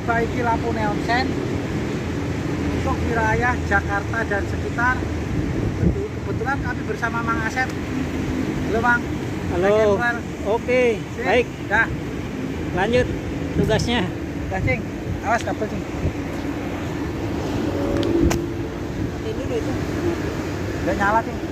memperbaiki lampu neon sen untuk wilayah Jakarta dan sekitar. Kebetulan kami bersama Mang Asep. Halo Mang. Halo. Oke, baik. Dah. Lanjut tugasnya. Dah, Cing. Awas kabel, Cing. Matiin dulu itu. Udah nyala, Cing.